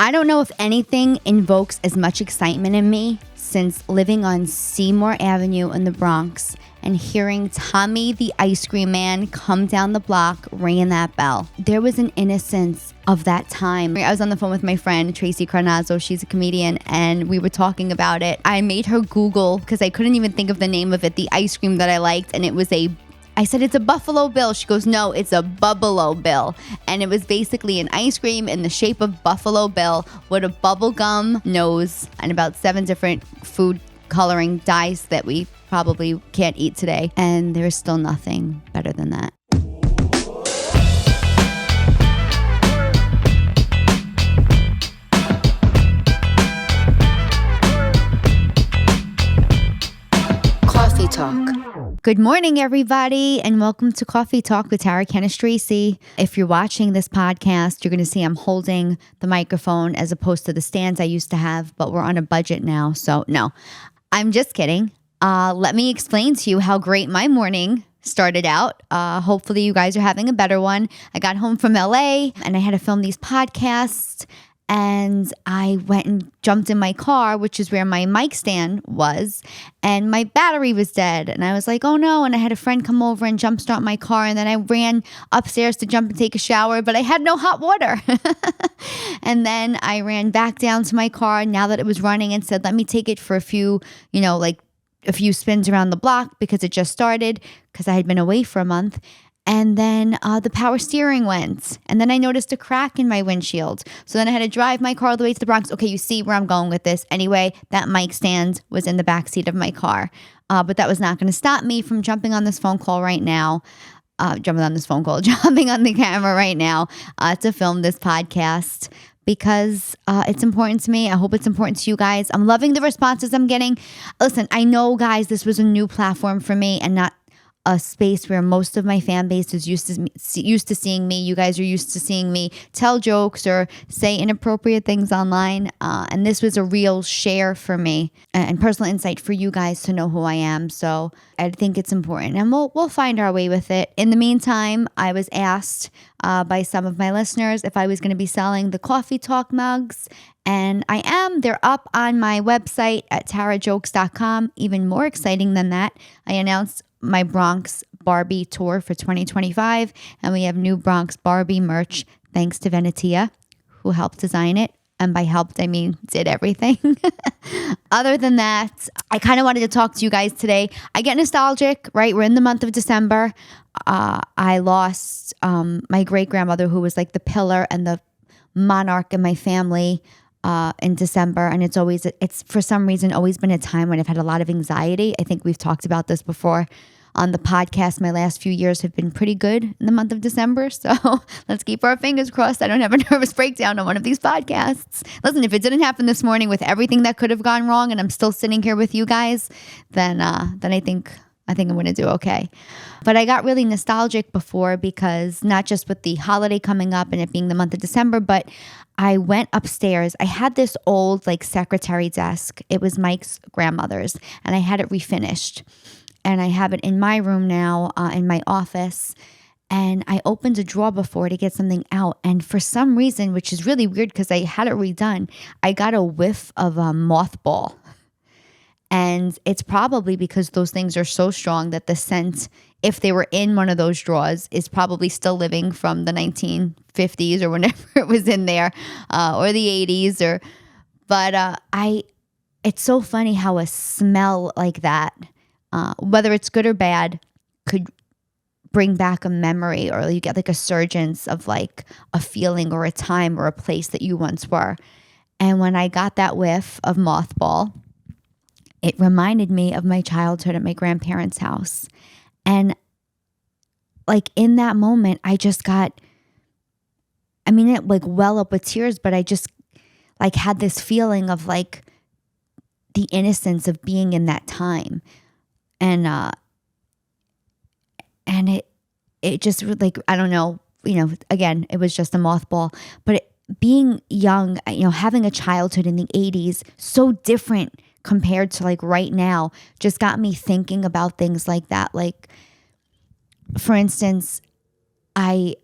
I don't know if anything invokes as much excitement in me since living on Seymour Avenue in the Bronx and hearing Tommy the ice cream man come down the block ringing that bell. There was an innocence of that time. I was on the phone with my friend Tracy Carnazzo, she's a comedian, and we were talking about it. I made her Google, because I couldn't even think of the name of it, the ice cream that I liked, and it was I said, it's a Buffalo Bill. She goes, no, it's a Bubbalo Bill. And it was basically an ice cream in the shape of Buffalo Bill with a bubblegum nose and about 7 different food coloring dyes that we probably can't eat today. And there's still nothing better than that. Coffee Talk. Good morning, everybody, and welcome to Coffee Talk with Cannistraci. If you're watching this podcast, you're going to see I'm holding the microphone as opposed to the stands I used to have, but we're on a budget now, so no. I'm just kidding. Let me explain to you how great my morning started out. Hopefully you guys are having a better one. I got home from LA and I had to film these podcasts. And I went and jumped in my car, which is where my mic stand was, and my battery was dead. And I was like, oh no. And I had a friend come over and jumpstart my car. And then I ran upstairs to jump and take a shower, but I had no hot water. And then I ran back down to my car now that it was running and said, let me take it for a few spins around the block because it just started because I had been away for a month. And then the power steering went. And then I noticed a crack in my windshield. So then I had to drive my car all the way to the Bronx. Okay, you see where I'm going with this. Anyway, that mic stand was in the backseat of my car. But that was not going to stop me from jumping on this phone call right now. Jumping on the camera right now to film this podcast. Because it's important to me. I hope it's important to you guys. I'm loving the responses I'm getting. Listen, I know, guys, this was a new platform for me and not a space where most of my fan base is used to seeing me. You guys are used to seeing me tell jokes or say inappropriate things online. And this was a real share for me and personal insight for you guys to know who I am. So I think it's important and we'll find our way with it. In the meantime, I was asked by some of my listeners if I was going to be selling the Coffee Talk mugs. And I am. They're up on my website at tarajokes.com. Even more exciting than that, I announced my Bronx Barbie tour for 2025, and we have new Bronx Barbie merch thanks to Venetia, who helped design it. And by helped, I mean did everything. Other than that, I kind of wanted to talk to you guys today. I get nostalgic, right? We're in the month of December. I lost my great-grandmother, who was like the pillar and the monarch in my family in December. And it's for some reason always been a time when I've had a lot of anxiety. I think we've talked about this before on the podcast. My last few years have been pretty good in the month of December. So let's keep our fingers crossed I don't have a nervous breakdown on one of these podcasts. Listen, if it didn't happen this morning with everything that could have gone wrong and I'm still sitting here with you guys, then I think I'm going to do okay. But I got really nostalgic before because not just with the holiday coming up and it being the month of December, but I went upstairs. I had this old secretary desk. It was Mike's grandmother's and I had it refinished. And I have it in my room now, in my office. And I opened a drawer before to get something out. And for some reason, which is really weird because I had it redone, I got a whiff of a mothball. And it's probably because those things are so strong that the scent, if they were in one of those drawers, is probably still living from the 1950s or whenever it was in there, or the 80s. But it's so funny how a smell like that, whether it's good or bad, could bring back a memory, or you get a surgence of a feeling or a time or a place that you once were. And when I got that whiff of mothball, it reminded me of my childhood at my grandparents' house. And in that moment, I just got, it well up with tears, but I just had this feeling of the innocence of being in that time. And it just I don't know, again, it was just a mothball, but being young, having a childhood in the 80s, so different compared to right now, just got me thinking about things like that. For instance, I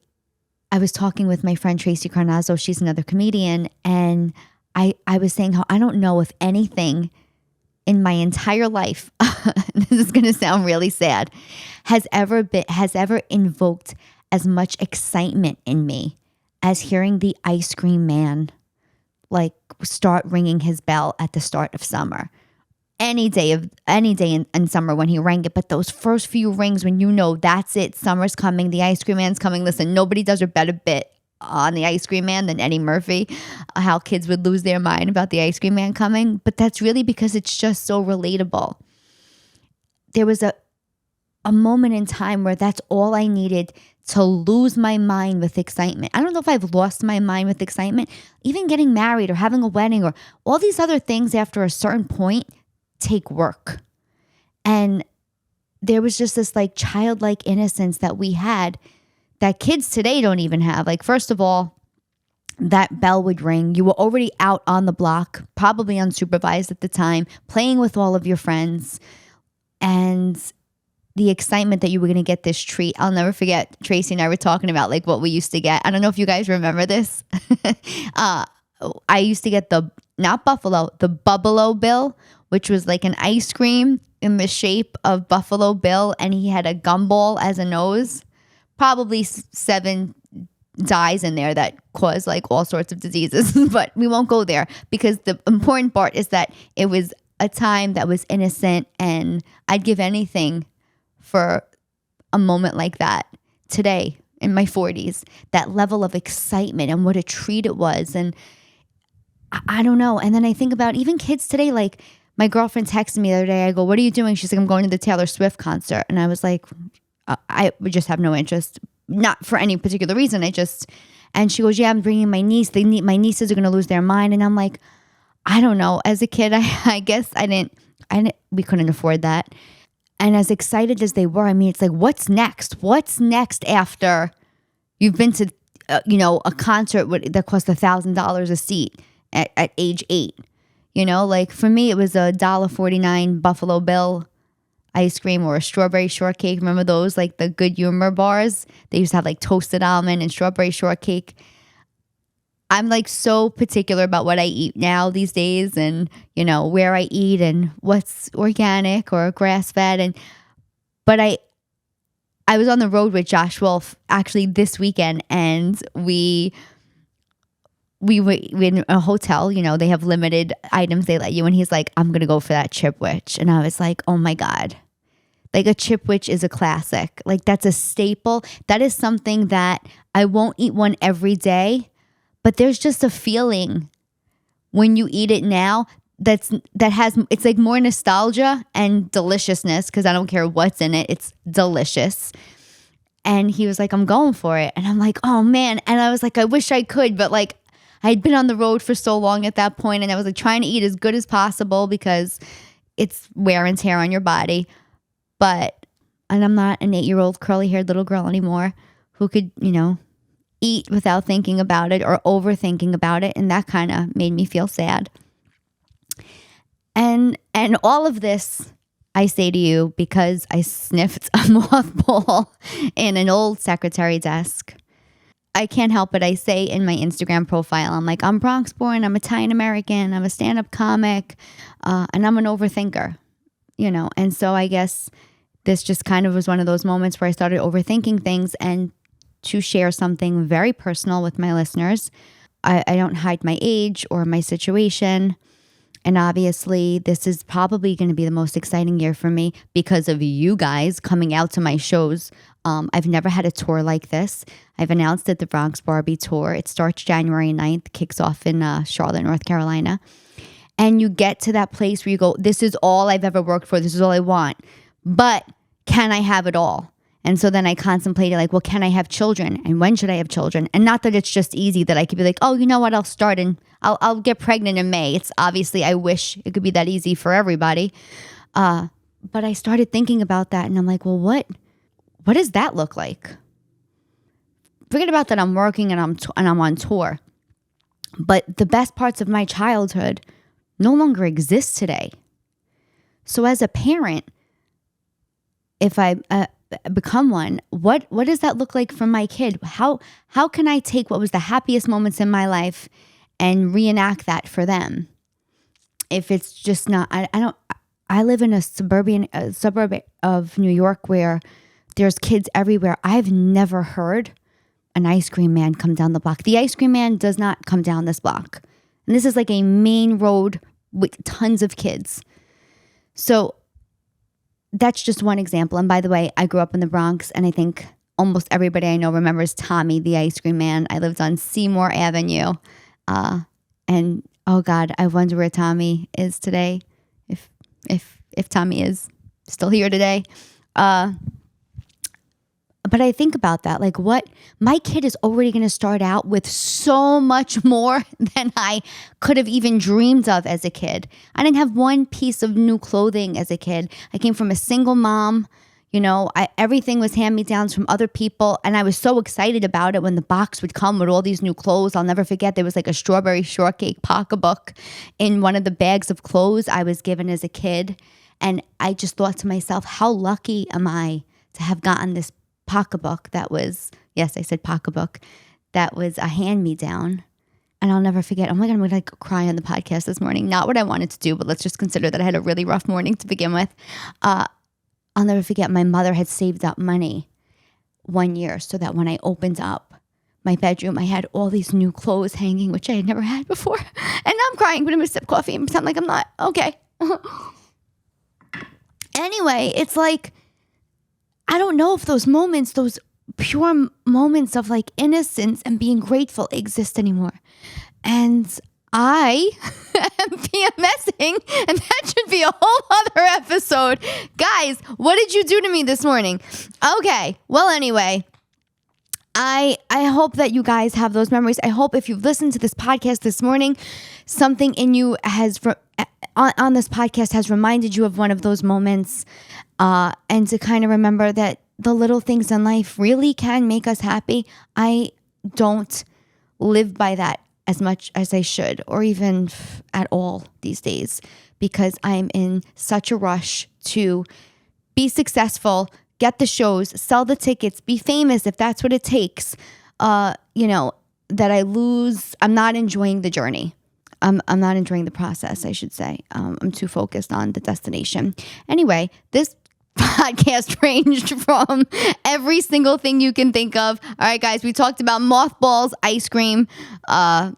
I was talking with my friend Tracy Carnazzo. She's another comedian. And I was saying how I don't know if anything in my entire life, this is going to sound really sad, has ever invoked as much excitement in me as hearing the ice cream man like start ringing his bell at the start of summer. Any day in summer when he rang it, but those first few rings when you know that's it, summer's coming, the ice cream man's coming. Listen, nobody does a better bit on the ice cream man than Eddie Murphy, how kids would lose their mind about the ice cream man coming. But that's really because it's just so relatable. There was a moment in time where that's all I needed to lose my mind with excitement. I don't know if I've lost my mind with excitement. Even getting married or having a wedding or all these other things after a certain point take work. And there was just this like childlike innocence that we had that kids today don't even have. Like, first of all, that bell would ring. You were already out on the block, probably unsupervised at the time, playing with all of your friends. And the excitement that you were going to get this treat. I'll never forget, Tracy and I were talking about like what we used to get. I don't know if you guys remember this. I used to get the Buffalo Bill, which was like an ice cream in the shape of Buffalo Bill. And he had a gumball as a nose, probably 7 dyes in there that cause like all sorts of diseases. But we won't go there because the important part is that it was a time that was innocent, and I'd give anything for a moment like that today in my 40s, that level of excitement and what a treat it was. And I don't know. And then I think about even kids today, like my girlfriend texted me the other day. I go, "What are you doing?" She's like, "I'm going to the Taylor Swift concert." And I was like, I would just have no interest, not for any particular reason. And she goes, "Yeah, I'm bringing my niece. My nieces are going to lose their mind." And I'm like, I don't know. As a kid, I guess we couldn't afford that. And as excited as they were, I mean, it's like, what's next? What's next after you've been to, a concert that cost $1,000 a seat at age 8? Like for me, it was a $1.49 Buffalo Bill ice cream or a strawberry shortcake. Remember those, like the Good Humor bars? They used to have like toasted almond and strawberry shortcake. I'm like so particular about what I eat now these days, and where I eat and what's organic or grass fed. But I was on the road with Josh Wolf actually this weekend, and we were in a hotel. They have limited items they let you, and he's like, "I'm gonna go for that chipwich," and I was like, "Oh my god." Like a chipwich is a classic. Like that's a staple. That is something that I won't eat one every day. But there's just a feeling when you eat it now it's like more nostalgia and deliciousness, because I don't care what's in it. It's delicious. And he was like, "I'm going for it." And I'm like, "Oh man." And I was like, I wish I could, but like I'd been on the road for so long at that point, and I was like trying to eat as good as possible because it's wear and tear on your body. And I'm not an 8-year-old curly-haired little girl anymore who could, eat without thinking about it or overthinking about it, and that kind of made me feel sad. And all of this I say to you because I sniffed a mothball in an old secretary desk. I can't help it. I say in my Instagram profile, I'm like, I'm Bronx born, I'm Italian American, I'm a stand-up comic, and I'm an overthinker, and so I guess this just kind of was one of those moments where I started overthinking things. And to share something very personal with my listeners, I don't hide my age or my situation. And obviously, this is probably going to be the most exciting year for me because of you guys coming out to my shows. I've never had a tour like this. I've announced it, the Bronx Barbie Tour. It starts January 9th, kicks off in Charlotte, North Carolina. And you get to that place where you go, this is all I've ever worked for. This is all I want. But can I have it all? And so then I contemplated like, well, can I have children? And when should I have children? And not that it's just easy that I could be like, oh, you know what? I'll start and I'll get pregnant in May. It's obviously, I wish it could be that easy for everybody. But I started thinking about that, and I'm like, well, what does that look like? Forget about that I'm working and I'm on tour. But the best parts of my childhood no longer exist today. So as a parent, if become one, what does that look like for my kid? How can I take what was the happiest moments in my life and reenact that for them? If it's just not, I live in a suburb of New York where there's kids everywhere. I've never heard an ice cream man come down the block. The ice cream man does not come down this block. And this is like a main road with tons of kids. So that's just one example. And by the way, I grew up in the Bronx, and I think almost everybody I know remembers Tommy, the ice cream man. I lived on Seymour Avenue. And oh God, I wonder where Tommy is today. If Tommy is still here today. But I think about that, like what my kid is already going to start out with so much more than I could have even dreamed of as a kid. I didn't have one piece of new clothing as a kid. I came from a single mom. Everything was hand-me-downs from other people. And I was so excited about it when the box would come with all these new clothes. I'll never forget, there was like a strawberry shortcake pocketbook in one of the bags of clothes I was given as a kid. And I just thought to myself, how lucky am I to have gotten this pocketbook that was, yes, I said pocketbook, that was a hand-me-down. And I'll never forget, oh my God, I'm going to cry on the podcast this morning. Not what I wanted to do, but let's just consider that I had a really rough morning to begin with. I'll never forget, my mother had saved up money one year so that when I opened up my bedroom, I had all these new clothes hanging, which I had never had before. And now I'm crying, but I'm going to sip coffee and pretend like I'm not. Okay. Anyway, it's like, I don't know if those moments, those pure moments of like innocence and being grateful exist anymore. And I am PMSing, and that should be a whole other episode. Guys, what did you do to me this morning? Okay, well, anyway, I hope that you guys have those memories. I hope if you've listened to this podcast this morning, something in you on this podcast has reminded you of one of those moments, and to kind of remember that the little things in life really can make us happy. I don't live by that as much as I should, or even at all these days, because I'm in such a rush to be successful, get the shows, sell the tickets, be famous if that's what it takes, that I'm not enjoying the journey. I'm not enjoying the process, I should say. I'm too focused on the destination. Anyway, this podcast ranged from every single thing you can think of. All right, guys, we talked about mothballs, ice cream, and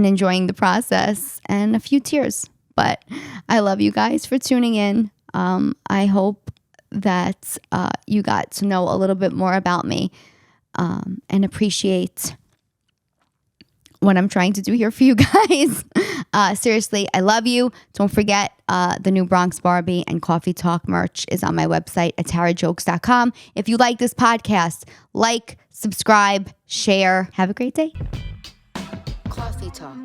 enjoying the process, and a few tears. But I love you guys for tuning in. I hope that you got to know a little bit more about me, and appreciate what I'm trying to do here for you guys. Seriously, I love you. Don't forget, the new Bronx Barbie and Coffee Talk merch is on my website at tarajokes.com. If you like this podcast, like, subscribe, share. Have a great day. Coffee Talk.